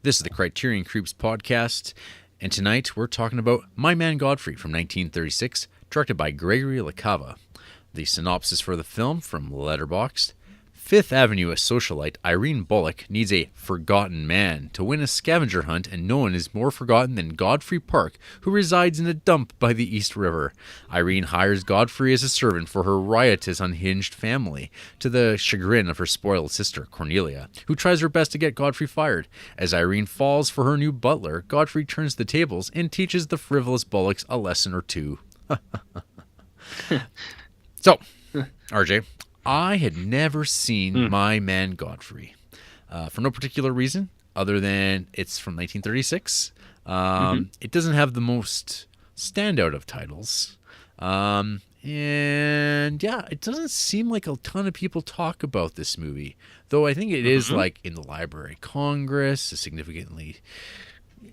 This is the Criterion Creeps podcast, and tonight we're talking about My Man Godfrey from 1936, directed by Gregory Cava. The synopsis for the film from Letterboxd: Fifth Avenue socialite Irene Bullock needs a forgotten man to win a scavenger hunt, and no one is more forgotten than Godfrey Park, who resides in a dump by the East River. Irene hires Godfrey as a servant for her riotous, unhinged family, to the chagrin of her spoiled sister, Cornelia, who tries her best to get Godfrey fired. As Irene falls for her new butler, Godfrey turns the tables and teaches the frivolous Bullocks a lesson or two. So, RJ, I had never seen My Man Godfrey for no particular reason other than it's from 1936. It doesn't have the most standout of titles. And yeah, it doesn't seem like a ton of people talk about this movie, though I think it is like in the Library of Congress, significantly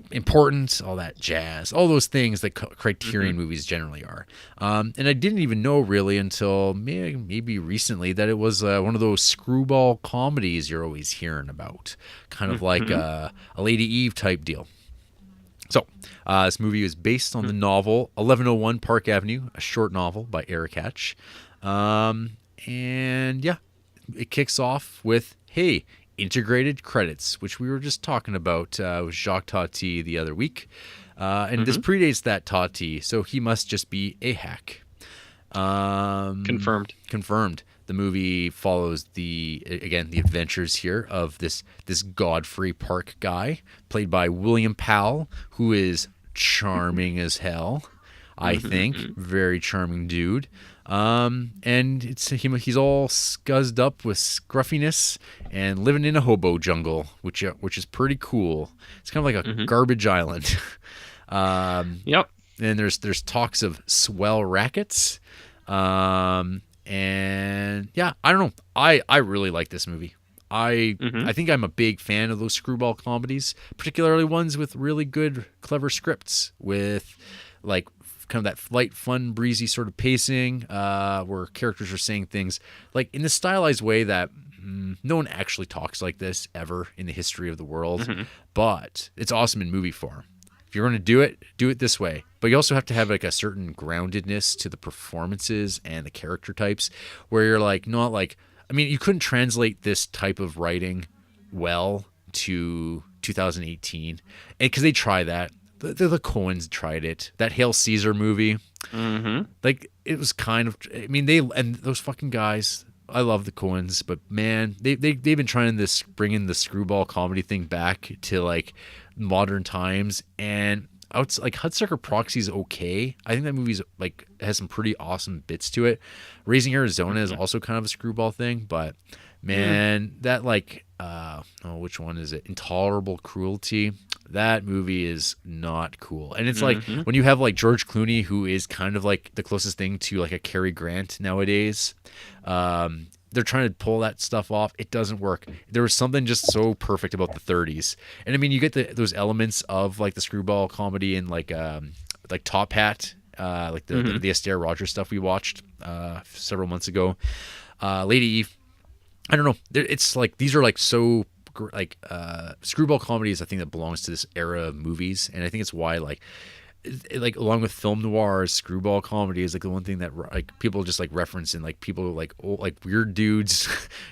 important, all that jazz, all those things that Criterion movies generally are. And I didn't even know really until maybe recently that it was one of those screwball comedies you're always hearing about, kind of like a Lady Eve type deal. So this movie is based on the novel 1101 Park Avenue, a short novel by Eric Hatch. And yeah, it kicks off with, hey, integrated credits, which we were just talking about with Jacques Tati the other week. And this predates that Tati, so he must just be a hack. Confirmed. The movie follows the adventures here of this Godfrey Park guy, played by William Powell, who is charming as hell, I think. Very charming dude. And he's all scuzzed up with scruffiness and living in a hobo jungle, which is pretty cool. It's kind of like a garbage island. Yep. And there's talks of swell rackets. And yeah, I don't know. I really like this movie. I think I'm a big fan of those screwball comedies, particularly ones with really good, clever scripts with like kind of that light, fun, breezy sort of pacing, where characters are saying things like in the stylized way that no one actually talks like this ever in the history of the world. But it's awesome in movie form. If you're going to do it this way. But you also have to have like a certain groundedness to the performances and the character types, where you're like not like, I mean, you couldn't translate this type of writing well to 2018, and because they try that. The Coens tried it. That Hail Caesar movie, like it was kind of. I mean, and those fucking guys. I love the Coens, but man, they've been trying this, bringing the screwball comedy thing back to like modern times. And like Hudsucker Proxy is okay. I think that movie's like has some pretty awesome bits to it. Raising Arizona is also kind of a screwball thing, but man, that like which one is it? Intolerable Cruelty. That movie is not cool. And it's like when you have like George Clooney, who is kind of like the closest thing to like a Cary Grant nowadays, they're trying to pull that stuff off. It doesn't work. There was something just so perfect about the 30s. And I mean, you get those elements of like the screwball comedy and like Top Hat, like the Astaire Rogers stuff we watched several months ago. Lady Eve. I don't know. It's like these are like so like screwball comedy is a thing that belongs to this era of movies, and I think it's why like along with film noir, screwball comedy is like the one thing that like people just like reference, and like people like old, like weird dudes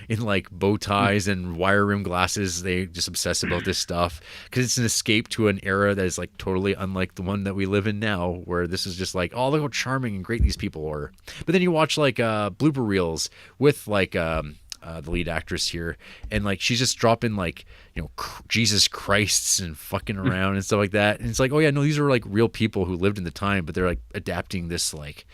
in like bow ties and wire rim glasses, they just obsess about this stuff because it's an escape to an era that is like totally unlike the one that we live in now, where this is just like, oh, look how charming and great these people are. But then you watch like blooper reels with like the lead actress here, and like she's just dropping like, you know, Jesus Christs and fucking around and stuff like that, and it's like, oh yeah, no, these are like real people who lived in the time, but they're like adapting this like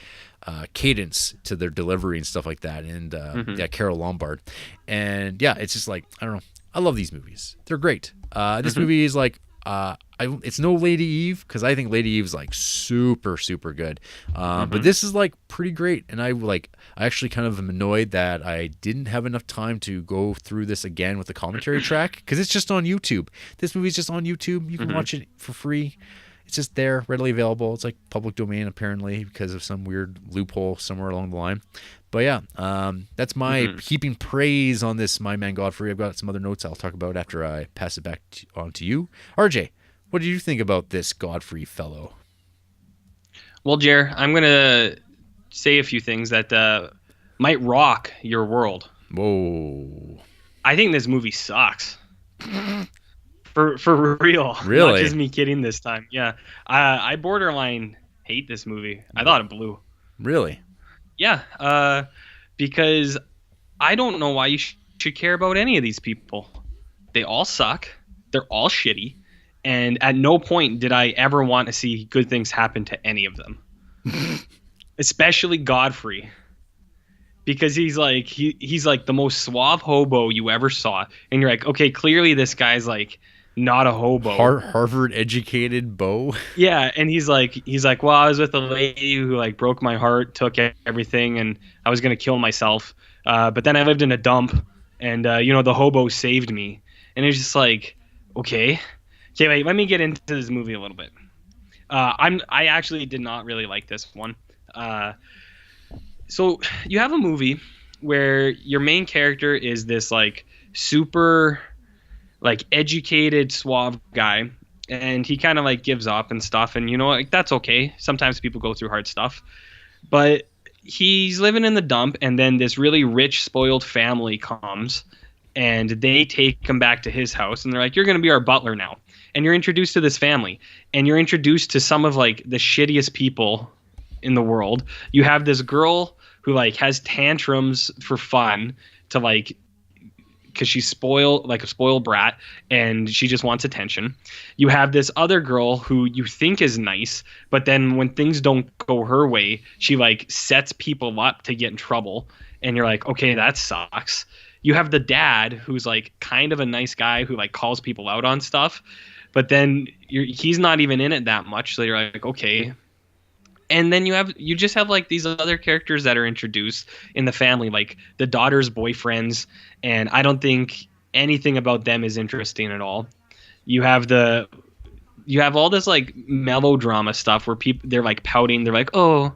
cadence to their delivery and stuff like that. And yeah, Carol Lombard, and yeah, it's just like, I don't know, I love these movies, they're great. This movie is like it's no Lady Eve, because I think Lady Eve's like super good, but this is like pretty great. And I actually kind of am annoyed that I didn't have enough time to go through this again with the commentary track, because it's just on YouTube. This movie's just on YouTube. You can watch it for free. It's just there, readily available. It's like public domain apparently, because of some weird loophole somewhere along the line. But yeah, that's my heaping praise on this My Man Godfrey. I've got some other notes I'll talk about after I pass it back on to you. RJ, what did you think about this Godfrey fellow? Well, Jer, I'm going to say a few things that might rock your world. Whoa. I think this movie sucks. For real. Really? Not just me kidding this time. Yeah. I borderline hate this movie. I thought it blew. Really? Yeah. Because I don't know why you should care about any of these people. They all suck. They're all shitty. And at no point did I ever want to see good things happen to any of them. Especially Godfrey. Because he's like the most suave hobo you ever saw. And you're like, okay, clearly this guy's like not a hobo. Harvard educated beau. Yeah, and he's like, well, I was with a lady who like broke my heart, took everything, and I was gonna kill myself. But then I lived in a dump, and the hobo saved me. And it's just like, okay, wait, let me get into this movie a little bit. I actually did not really like this one. So you have a movie where your main character is this like super like educated suave guy, and he kind of like gives up and stuff, and like that's okay. Sometimes people go through hard stuff, but he's living in the dump, and then this really rich spoiled family comes and they take him back to his house, and they're like, you're going to be our butler now. And you're introduced to this family, and you're introduced to some of like the shittiest people in the world. You have this girl who like has tantrums for fun to like, because she's like a spoiled brat, and she just wants attention. You have this other girl who you think is nice, but then when things don't go her way, she like sets people up to get in trouble, and you're like, okay, that sucks. You have the dad who's like kind of a nice guy who like calls people out on stuff, but then he's not even in it that much, so you're like, okay. And then you just have like these other characters that are introduced in the family, like the daughter's boyfriends, and I don't think anything about them is interesting at all. You have all this like melodrama stuff where they're like pouting, they're like, oh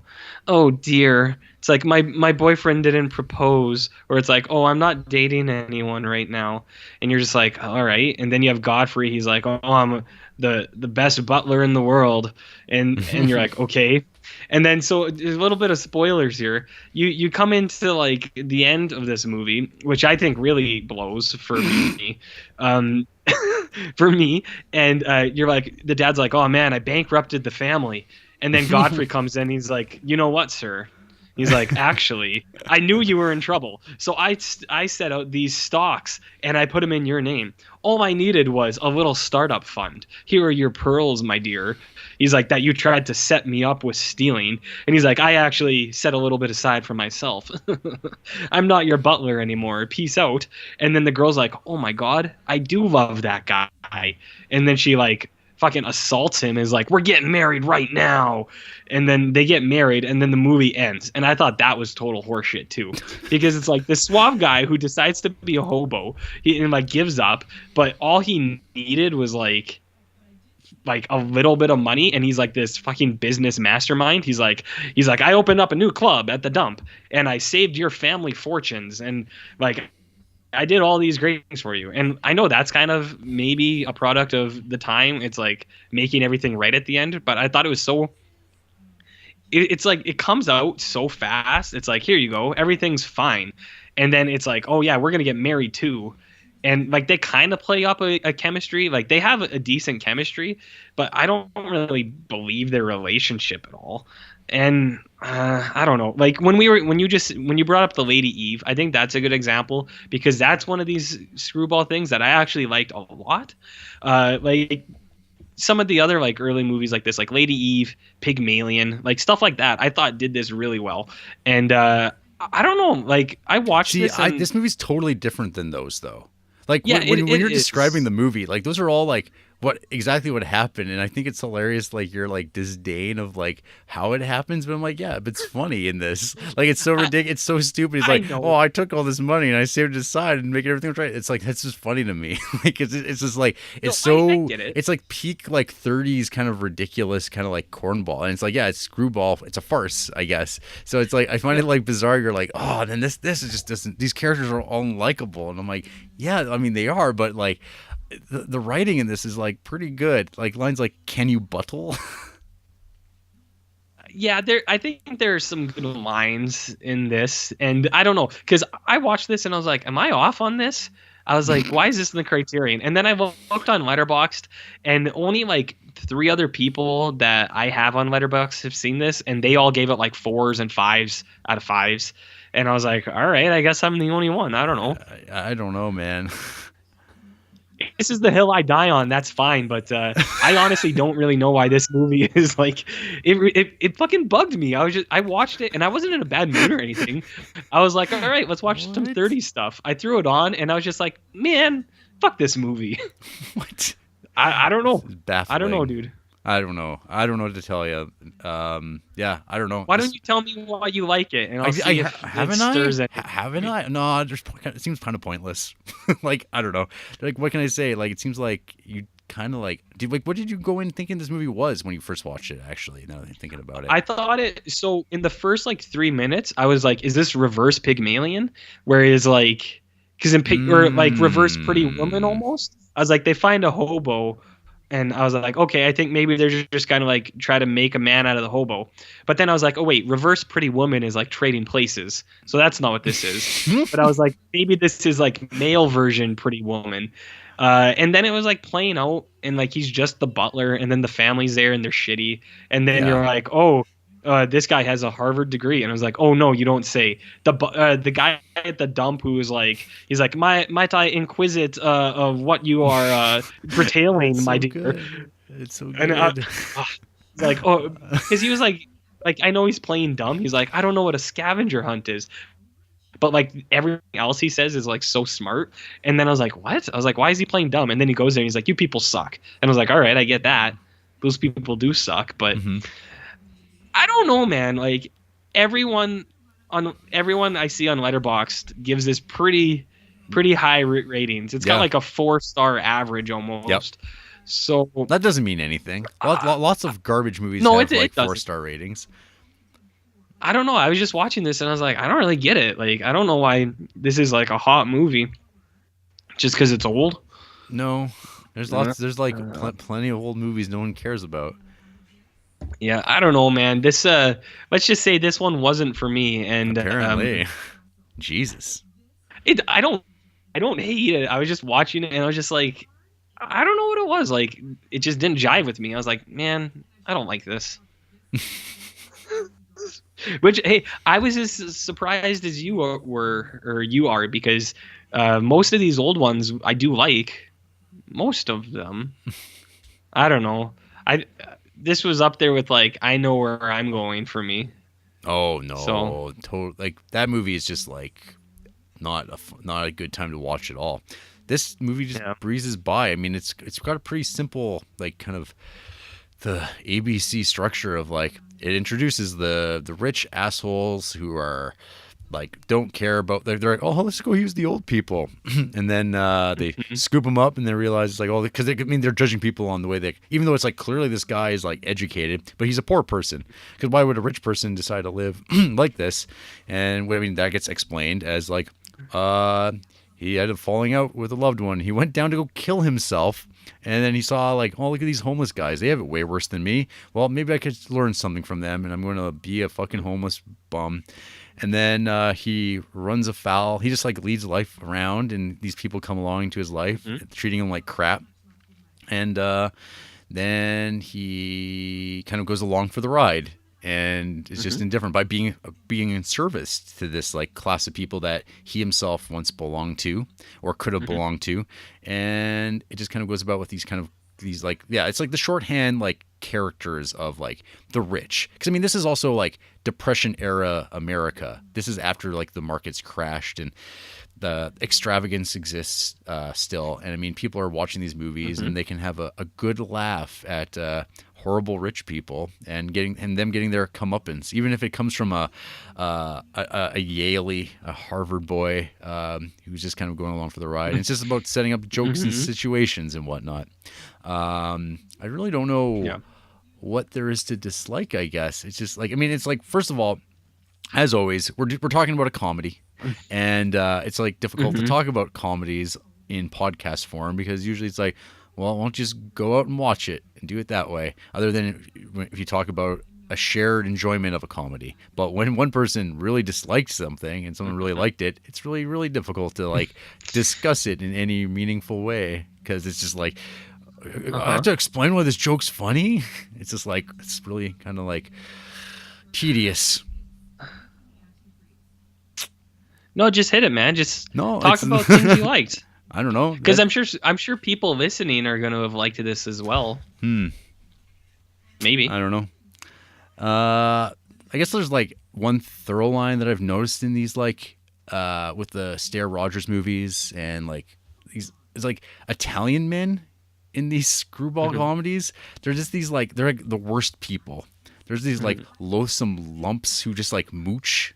dear. It's like my boyfriend didn't propose, or it's like, oh, I'm not dating anyone right now. And you're just like, all right. And then you have Godfrey, he's like, oh, I'm the best butler in the world. And you're like, okay. And then so there's a little bit of spoilers here. You come into like the end of this movie, which I think really blows for me. For me, and you're like, the dad's like, oh man, I bankrupted the family. And then Godfrey comes in, he's like, you know what, sir? He's like, actually, I knew you were in trouble, so I set out these stocks and I put them in your name. All I needed was a little startup fund. Here are your pearls, my dear. He's like, that you tried to set me up with stealing. And he's like, I actually set a little bit aside for myself. I'm not your butler anymore. Peace out. And then the girl's like, oh my God, I do love that guy. And then she like fucking assaults him, is like, we're getting married right now. And then they get married, and then the movie ends. And I thought that was total horseshit too, because it's like this suave guy who decides to be a hobo, he like gives up, but all he needed was like a little bit of money, and he's like this fucking business mastermind. He's like I opened up a new club at the dump, and I saved your family fortunes, and like I did all these great things for you. And I know that's kind of maybe a product of the time. It's like making everything right at the end. But I thought it was so... It's like it comes out so fast. It's like, here you go. Everything's fine. And then it's like, oh, yeah, we're going to get married too. And like they kind of play up a chemistry. Like they have a decent chemistry. But I don't really believe their relationship at all. And I don't know, like when you brought up the Lady Eve, I think that's a good example, because that's one of these screwball things that I actually liked a lot. Like some of the other like early movies like this, like Lady Eve, Pygmalion, like stuff like that, I thought did this really well. And I don't know, like I watched this. This movie's totally different than those though. Like when you're describing the movie, like those are all like what happened, and I think it's hilarious, like your like disdain of like how it happens, but I'm like, yeah, but it's funny in this. Like it's so ridiculous, it's so stupid. He's I like, know. oh, I took all this money and I saved it aside and make everything right. It's like that's just funny to me. Like it's just like it's No, I so get it. it's like peak like 30s kind of ridiculous kind of like cornball, and it's like, yeah, it's screwball, it's a farce, I guess. So it's like I find it like bizarre. You're like, oh, then this is just doesn't. These characters are all unlikable, and I'm like, yeah, I mean they are, but like the writing in this is like pretty good. Like lines like "Can you buttle?" Yeah, I think there are some good lines in this, and I don't know, because I watched this and I was like, am I off on this? I was like, why is this in the Criterion? And then I looked on Letterboxd, and only like 3 other people that I have on Letterboxd have seen this, and they all gave it like 4s and 5s out of 5s. And I was like, all right, I guess I'm the only one. I don't know. I don't know, man. This is the hill I die on. That's fine, but I honestly don't really know why this movie is like. It fucking bugged me. I watched it and I wasn't in a bad mood or anything. I was like, all right, let's watch some 30s stuff. I threw it on and I was just like, man, fuck this movie. What? I don't know. Baffling. I don't know, dude. I don't know. I don't know what to tell you. Yeah, I don't know. Why don't you tell me why you like it, and I'll see if haven't it stirs I? anything. Haven't I? No, it seems kind of pointless. Like I don't know. Like what can I say? Like it seems like you kind of like. What did you go in thinking this movie was when you first watched it? Actually, now that I'm thinking about it, I thought it. So in the first like 3 minutes, I was like, "Is this reverse Pygmalion?" Whereas like, because in or like reverse Pretty Woman almost. I was like, they find a hobo. And I was like, okay, I think maybe they're just kind of like try to make a man out of the hobo. But then I was like, oh, wait, reverse Pretty Woman is like trading places. So that's not what this is. But I was like, maybe this is like male version Pretty Woman. And then it was like playing out and like he's just the butler and then the family's there and they're shitty. And then you're like, oh, this guy has a Harvard degree. And I was like, oh, no, you don't say. The guy at the dump who is like, he's like, might I inquisit of what you are retailing, my dear? Good. It's so good. And like, oh, because he was like, I know he's playing dumb. He's like, I don't know what a scavenger hunt is. But like everything else he says is like so smart. And then I was like, what? I was like, why is he playing dumb? And then he goes there and he's like, you people suck. And I was like, all right, I get that. Those people do suck. But I don't know, man. Like everyone I see on Letterboxd gives this pretty high ratings. It's got like a 4-star average almost. Yep. So that doesn't mean anything. Lots of garbage movies have like 4-star ratings. I don't know. I was just watching this and I was like, I don't really get it. Like, I don't know why this is like a hot movie. Just because it's old? No, there's lots. There's like plenty of old movies no one cares about. Yeah, I don't know, man. This let's just say this one wasn't for me. And apparently, Jesus. I don't hate it. I was just watching it and I was just like, I don't know what it was. Like, it just didn't jive with me. I was like, man, I don't like this. Which, hey, I was as surprised as you are because most of these old ones I do like. Most of them. I don't know. This was up there with like I Know Where I'm Going for me. Oh no! So, like that movie is just like not a good time to watch at all. This movie just breezes by. I mean, it's got a pretty simple like kind of the ABC structure of like it introduces the rich assholes who are like don't care about they're like, oh, let's go use the old people, and then they scoop them up and they realize it's like, oh, because they're judging people on the way they, even though it's like clearly this guy is like educated but he's a poor person, because why would a rich person decide to live like this? And I mean that gets explained as like he had a falling out with a loved one, he went down to go kill himself, and then he saw like, oh, look at these homeless guys, they have it way worse than me, well maybe I could learn something from them and I'm going to be a fucking homeless bum. And then he runs afoul. He just like leads life around, and these people come along to his life, treating him like crap. And then he kind of goes along for the ride, and is just indifferent by being in service to this like class of people that he himself once belonged to or could have belonged to. And it just kind of goes about with these like, yeah, it's like the shorthand like characters of like the rich. Because I mean, this is also like Depression era America. This is after like the markets crashed and the extravagance exists still. And I mean, people are watching these movies and they can have a good laugh at horrible rich people and them getting their comeuppance, even if it comes from a Yaley, a Harvard boy who's just kind of going along for the ride. And it's just about setting up jokes and situations and whatnot. I really don't know what there is to dislike, I guess. It's just like, I mean, it's like, first of all, as always, we're talking about a comedy, and it's like difficult to talk about comedies in podcast form because usually it's like, well, why don't you just go out and watch it and do it that way? Other than if you talk about a shared enjoyment of a comedy. But when one person really disliked something and someone really liked it, it's really, really difficult to like discuss it in any meaningful way because it's just like, I have to explain why this joke's funny. It's just like, it's really kind of like tedious. No, just hit it, man. Just talk about things you liked. I don't know, because I'm sure people listening are going to have liked this as well. Maybe, I don't know. I guess there's like one thorough line that I've noticed in these like with the Stair Rogers movies and like these, it's like Italian men in these screwball comedies. They're just these like, they're like the worst people. There's these like loathsome lumps who just like mooch.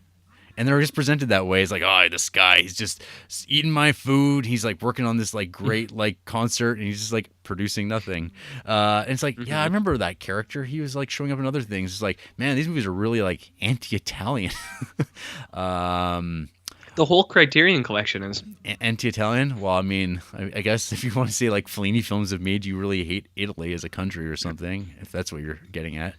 And they're just presented that way. It's like, oh, this guy, he's just eating my food. He's like working on this like great like concert, and he's just like producing nothing. And it's like, yeah, I remember that character. He was like showing up in other things. It's like, man, these movies are really like anti-Italian. The whole Criterion Collection is anti-Italian. Well, I mean, I guess if you want to say like Fellini films have made you really hate Italy as a country or something, if that's what you're getting at.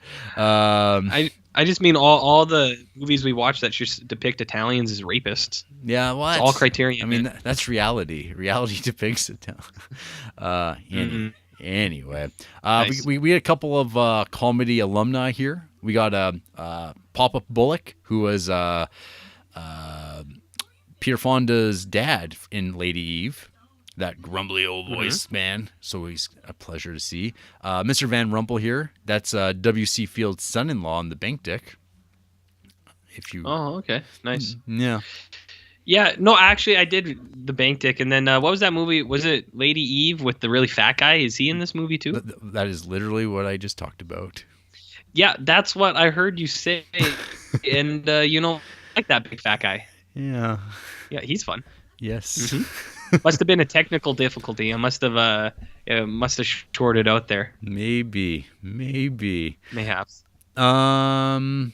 I just mean all the movies we watch that just depict Italians as rapists. Yeah, well, it's all Criterion. I mean, that's reality. Reality depicts Italian. Anyway, nice. we had a couple of comedy alumni here. We got Papa Bullock, who was Peter Fonda's dad in Lady Eve, that grumbly old voice man. So he's a pleasure to see. Mr. Van Rumpel here. That's W.C. Field's son-in-law in The Bank Dick. Oh, okay, nice. Yeah. Yeah. No, actually, I did The Bank Dick, and then what was that movie? Was it Lady Eve with the really fat guy? Is he in this movie too? That is literally what I just talked about. Yeah, that's what I heard you say, and like that big fat guy. Yeah. Yeah, he's fun. Yes. Must have been a technical difficulty. I must have shorted out there. Maybe. Mayhaps. I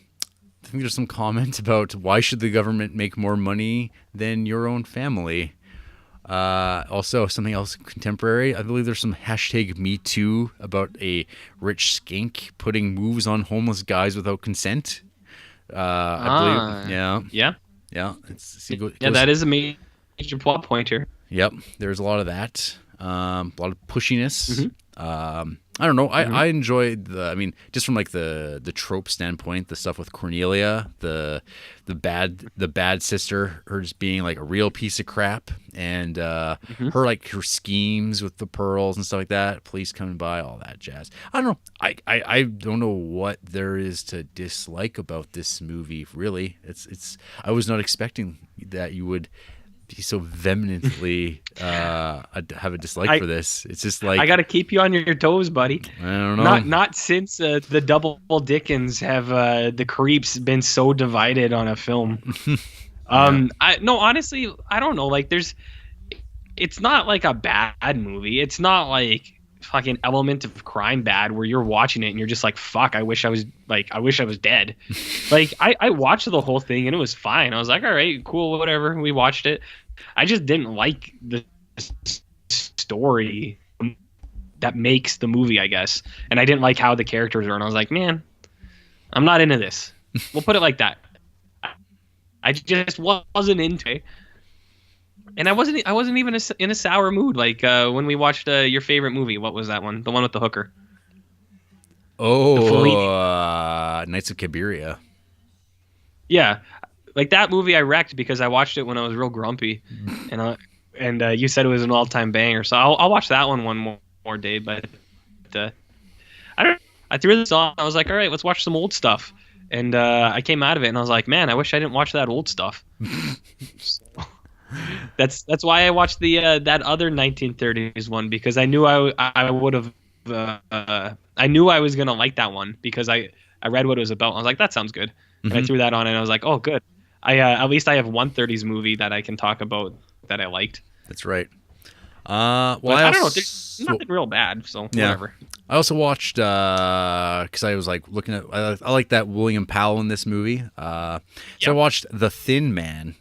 think there's some comments about why should the government make more money than your own family. Also, something else contemporary. I believe there's some hashtag Me Too about a rich skink putting moves on homeless guys without consent. I believe. Yeah. Yeah. That is a major plot point here. Yep. There's a lot of that. A lot of pushiness. I don't know. I enjoyed just from like the trope standpoint, the stuff with Cornelia, the bad sister, her just being like a real piece of crap, and her schemes with the pearls and stuff like that, police coming by, all that jazz. I don't know. I don't know what there is to dislike about this movie. Really, it's. I was not expecting that you would be so vehemently have a dislike for this. It's just like, I got to keep you on your toes, buddy. I don't know. Not since the Double Dickens have the Creeps been so divided on a film. Honestly, I don't know. Like, it's not like a bad movie. It's not like fucking Element of Crime bad where you're watching it and you're just like, fuck, I wish I was dead. Like, I watched the whole thing and it was fine. I was like, all right, cool, whatever. We watched it. I just didn't like the story that makes the movie, I guess. And I didn't like how the characters are. And I was like, man, I'm not into this. We'll put it like that. I just wasn't into it. And I wasn't even in a sour mood. Like when we watched your favorite movie. What was that one? The one with the hooker. Oh, Knights of Cabiria. Yeah. Like that movie I wrecked because I watched it when I was real grumpy. And you said it was an all-time banger. So I'll watch that one more day. But I I threw this on. I was like, all right, let's watch some old stuff. And I came out of it and I was like, man, I wish I didn't watch that old stuff. So, that's why I watched the that other 1930s one, because I knew I would have I knew I was gonna like that one because I read what it was about. I was like, that sounds good, and I threw that on and I was like, oh, good. I at least I have one 30s movie that I can talk about that I liked. That's right. Well, I don't know. There's nothing real bad, so whatever. I also watched because I was like looking at. I like that William Powell in this movie. So I watched The Thin Man,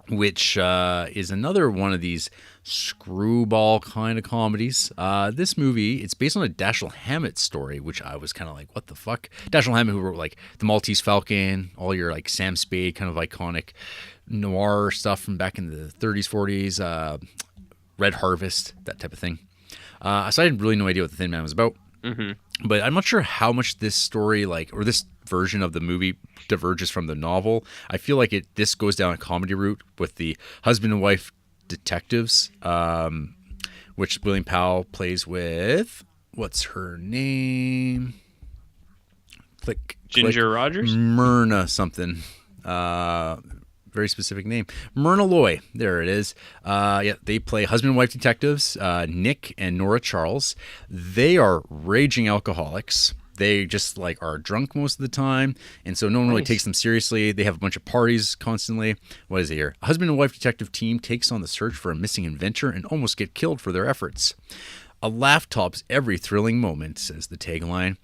which is another one of these screwball kind of comedies. This movie, it's based on a Dashiell Hammett story, which I was kind of like, what the fuck? Dashiell Hammett, who wrote like The Maltese Falcon, all your like Sam Spade kind of iconic noir stuff from back in the 30s, 40s. Red Harvest, that type of thing. So I had really no idea what The Thin Man was about. But I'm not sure how much this story, like, or this version of the movie diverges from the novel. I feel like this goes down a comedy route with the husband and wife detectives, which William Powell plays with. What's her name? Ginger Rogers? Myrna something. Very specific name. Myrna Loy. There it is. They play husband and wife detectives, Nick and Nora Charles. They are raging alcoholics. They just like are drunk most of the time, and so no one really takes them seriously. They have a bunch of parties constantly. What is it here? A husband and wife detective team takes on the search for a missing inventor and almost get killed for their efforts. A laugh tops every thrilling moment, says the tagline.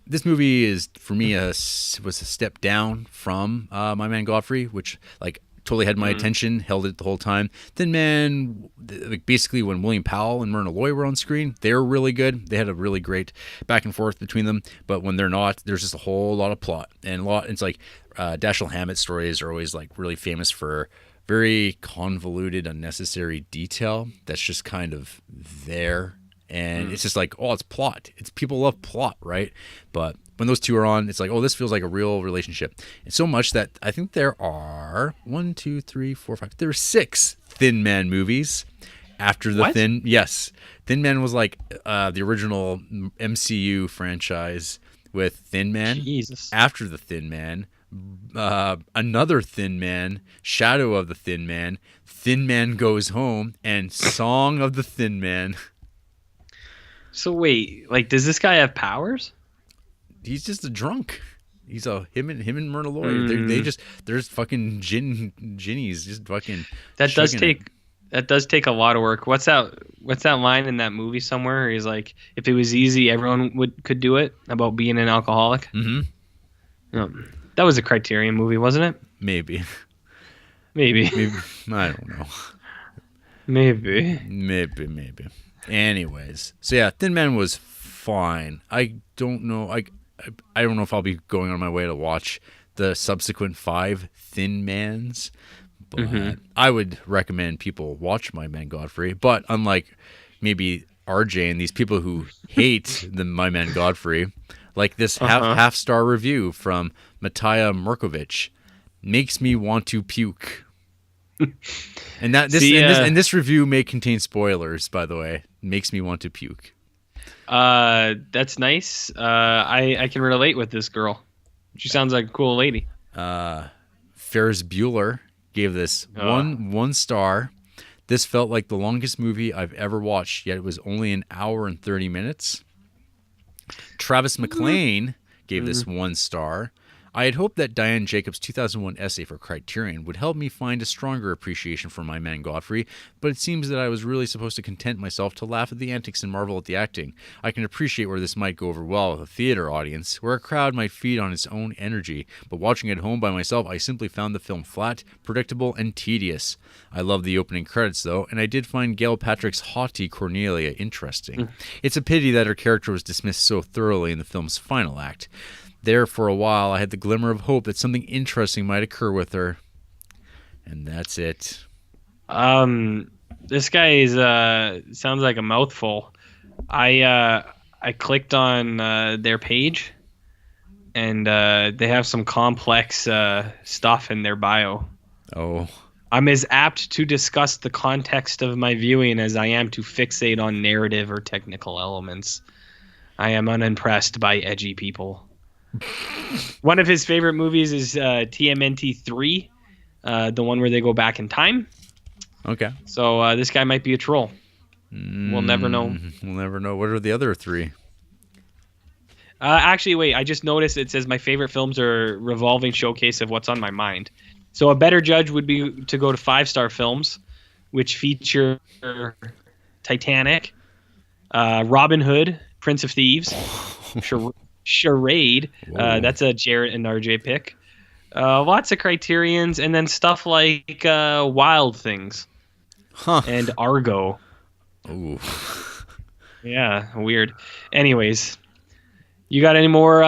This movie is, for me, was a step down from My Man Godfrey, which like totally had my attention, held it the whole time. Thin Man, like basically when William Powell and Myrna Loy were on screen, they were really good. They had a really great back and forth between them. But when they're not, there's just a whole lot of plot and it's like Dashiell Hammett stories are always like really famous for very convoluted, unnecessary detail that's just kind of there. And it's just like, oh, it's plot. It's people love plot, right? But when those two are on, it's like, oh, this feels like a real relationship. And so much that I think there are there are 6 Thin Man movies after the Thin. Yes, Thin Man was like the original MCU franchise with Thin Man. Jesus. After the Thin Man, another Thin Man, Shadow of the Thin Man, Thin Man Goes Home, and Song of the Thin Man. So wait, like, does this guy have powers? He's just a drunk. He's him and Myrna Loy. They're just fucking ginnies, just fucking. That does take a lot of work. What's that line in that movie somewhere? Where he's like, if it was easy, everyone could do it. About being an alcoholic. That was a Criterion movie, wasn't it? Maybe. I don't know. Maybe. Anyways, so yeah, Thin Man was fine. I don't know. I don't know if I'll be going on my way to watch the subsequent 5 Thin Mans, but I would recommend people watch My Man Godfrey. But unlike maybe RJ and these people who hate the My Man Godfrey, like this half-star review from Matija Merkovich, makes me want to puke. And this review may contain spoilers, by the way. Makes me want to puke. That's nice. I can relate with this girl. She sounds like a cool lady. Ferris Bueller gave this one star. This felt like the longest movie I've ever watched, yet it was only an hour and 30 minutes. Travis McLean gave this 1 star. I had hoped that Diane Jacobs' 2001 essay for Criterion would help me find a stronger appreciation for My Man Godfrey, but it seems that I was really supposed to content myself to laugh at the antics and marvel at the acting. I can appreciate where this might go over well with a theater audience, where a crowd might feed on its own energy, but watching at home by myself, I simply found the film flat, predictable, and tedious. I love the opening credits, though, and I did find Gail Patrick's haughty Cornelia interesting. It's a pity that her character was dismissed so thoroughly in the film's final act. There, for a while, I had the glimmer of hope that something interesting might occur with her. And that's it. This guy sounds like a mouthful. I clicked on their page, and they have some complex stuff in their bio. Oh. I'm as apt to discuss the context of my viewing as I am to fixate on narrative or technical elements. I am unimpressed by edgy people. One of his favorite movies is TMNT 3, the one where they go back in time. Okay. So this guy might be a troll. We'll never know. We'll never know. What are the other three? Actually, wait. I just noticed it says my favorite films are revolving showcase of what's on my mind. So a better judge would be to go to 5-star films, which feature Titanic, Robin Hood, Prince of Thieves, Charade. That's a Jarrett and RJ pick. Lots of Criterions, and then stuff like Wild Things and Argo. Ooh. Yeah, weird. Anyways, you got any more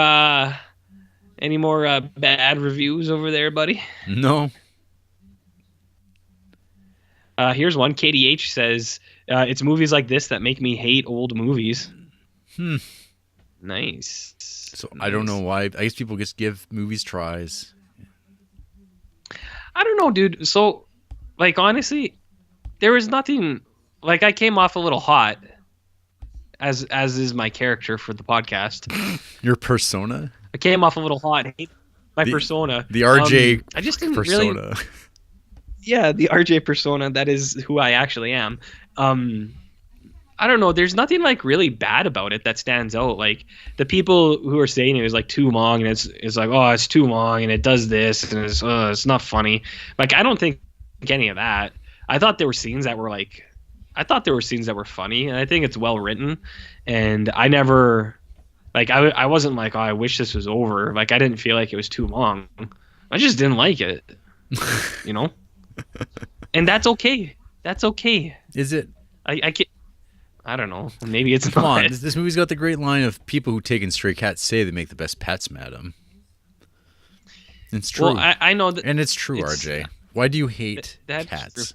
bad reviews over there, buddy? No. Here's one. KDH says it's movies like this that make me hate old movies. Nice. So nice. I don't know why. I guess people just give movies tries. I don't know, dude. So, like, honestly, there was nothing. Like, I came off a little hot, as is my character for the podcast. Your persona? I came off a little hot. My persona. The RJ I just didn't persona. Really, yeah, the RJ persona. That is who I actually am. I don't know. There's nothing like really bad about it that stands out. Like the people who are saying it was like too long, and it's like, oh, it's too long, and it does this, and it's not funny. Like I don't think any of that. I thought there were scenes that were funny, and I think it's well written. And I never, like, I wasn't like, oh, I wish this was over. Like I didn't feel like it was too long. I just didn't like it, you know. And that's okay. That's okay. Is it? I don't know. Maybe it's Come not. on, this movie's got the great line of people who take in stray cats say they make the best pets, madam. It's true. Well, I know that. And it's true, RJ. Why do you hate cats?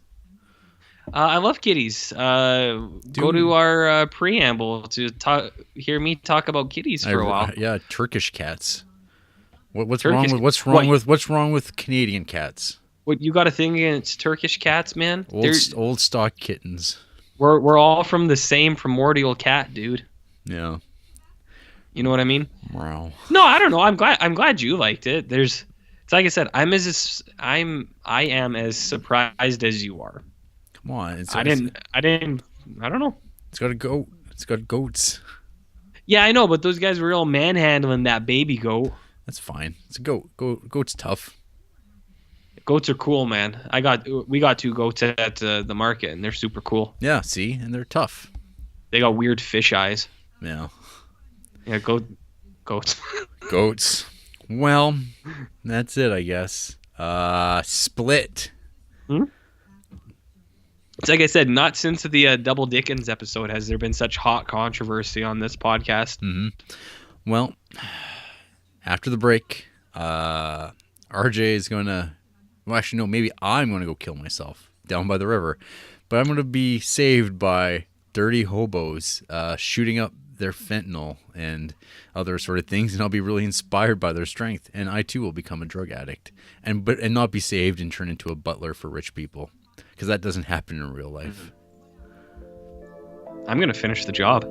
I love kitties. Go to our preamble to hear me talk about kitties for a while. Yeah, Turkish cats. What's wrong with Canadian cats? What you got a thing against Turkish cats, man? Old stock kittens. We're all from the same primordial cat, dude. Yeah. You know what I mean? Wow. No, I don't know. I'm glad you liked it. It's like I said, I am as surprised as you are. Come on. I don't know. It's got a goat. It's got goats. Yeah, I know, but those guys were all manhandling that baby goat. That's fine. It's a goat. Goat's tough. Goats are cool, man. We got 2 goats at the market, and they're super cool. Yeah, see, and they're tough. They got weird fish eyes. Yeah. Yeah, goats. Goats. Well, that's it, I guess. Split. It's like I said, not since the Double Dickens episode has there been such hot controversy on this podcast. Mm-hmm. Well, after the break, RJ is going to... Well, actually, no, maybe I'm going to go kill myself down by the river. But I'm going to be saved by dirty hobos shooting up their fentanyl and other sort of things, and I'll be really inspired by their strength. And I, too, will become a drug addict and not be saved and turn into a butler for rich people, because that doesn't happen in real life. I'm going to finish the job.